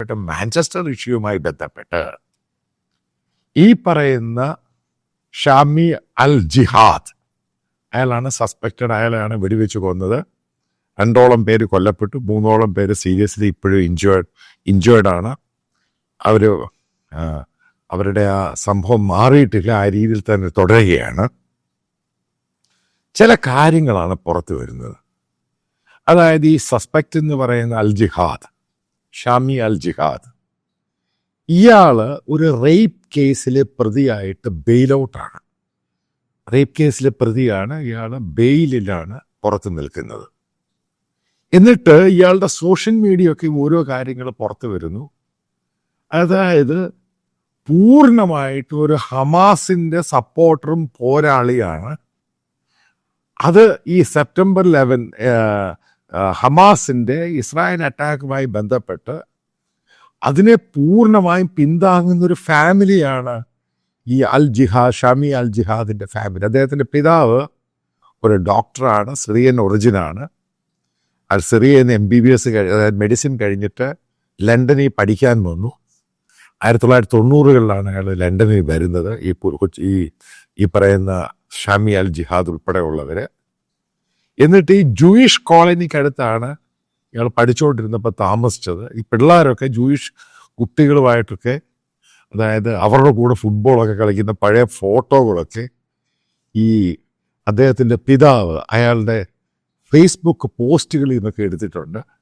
Manchester ഇഷ്യൂവുമായി ബന്ധപ്പെട്ട് ഈ പറയുന്ന ഷാമി അൽ ജിഹാദ് അയാളാണ് സസ്പെക്റ്റഡ്. അയാളാണ് വെടിവെച്ച് കൊന്നത്. 2ഓളം പേര് കൊല്ലപ്പെട്ടു, 3ഓളം പേര് സീരിയസ്ലി ഇപ്പോഴും ഇഞ്ചേർഡ് ആണ്. അവരുടെ ആ സംഭവം മാറിയിട്ടില്ല, ആ രീതിയിൽ തന്നെ തുടരുകയാണ്. ചില കാര്യങ്ങളാണ് പുറത്തു വരുന്നത്. അതായത് ഈ സസ്പെക്റ്റ് എന്ന് പറയുന്ന അൽ ജിഹാദ്, ഷാമി അൽ ജിഹാദ്, ഇയാള് ഒരു റേപ്പ് കേസിലെ പ്രതിയായിട്ട് ബെയിൽ ഔട്ടാണ്. റേപ്പ് കേസിലെ പ്രതിയാണ്. ഇയാൾ ബെയിലിലാണ് പുറത്തു നിൽക്കുന്നത്. എന്നിട്ട് ഇയാളുടെ സോഷ്യൽ മീഡിയ ഒക്കെ ഓരോ കാര്യങ്ങൾ പുറത്തു വരുന്നു. അതായത് പൂർണ്ണമായിട്ട് ഒരു ഹമാസിന്റെ സപ്പോർട്ടറും പോരാളിയാണ്. അത് ഈ സെപ്റ്റംബർ 11 ഹമാസിന്റെ ഇസ്രായേൽ അറ്റാക്കുമായി ബന്ധപ്പെട്ട് അതിനെ പൂർണ്ണമായും പിന്താങ്ങുന്ന ഒരു ഫാമിലിയാണ് ഈ അൽ ജിഹാദ്, ഷാമി അൽ ജിഹാദിന്റെ ഫാമിലി. അദ്ദേഹത്തിന്റെ പിതാവ് ഒരു ഡോക്ടറാണ്, സിറിയൻ ഒറിജിനാണ്. സിറിയൻ MBBS അതായത് മെഡിസിൻ കഴിഞ്ഞിട്ട് ലണ്ടനിൽ പഠിക്കാൻ വന്നു. 1990-കളിലാണ് അയാൾ ലണ്ടനിൽ വരുന്നത്. ഈ പറയുന്ന ഷാമി അൽ ജിഹാദ് ഉൾപ്പെടെയുള്ളവര്. എന്നിട്ട് ഈ ജൂയിഷ് കോളനിക്കടുത്താണ് ഇയാൾ പഠിച്ചുകൊണ്ടിരുന്നപ്പോൾ താമസിച്ചത്. ഈ പിള്ളേരൊക്കെ ജൂയിഷ് കുട്ടികളുമായിട്ടൊക്കെ, അതായത് അവരുടെ കൂടെ ഫുട്ബോളൊക്കെ കളിക്കുന്ന പഴയ ഫോട്ടോകളൊക്കെ ഈ അദ്ദേഹത്തിൻ്റെ പിതാവ് അയാളുടെ ഫേസ്ബുക്ക് പോസ്റ്റുകളിൽ നിന്നൊക്കെ എടുത്തിട്ടുണ്ട്.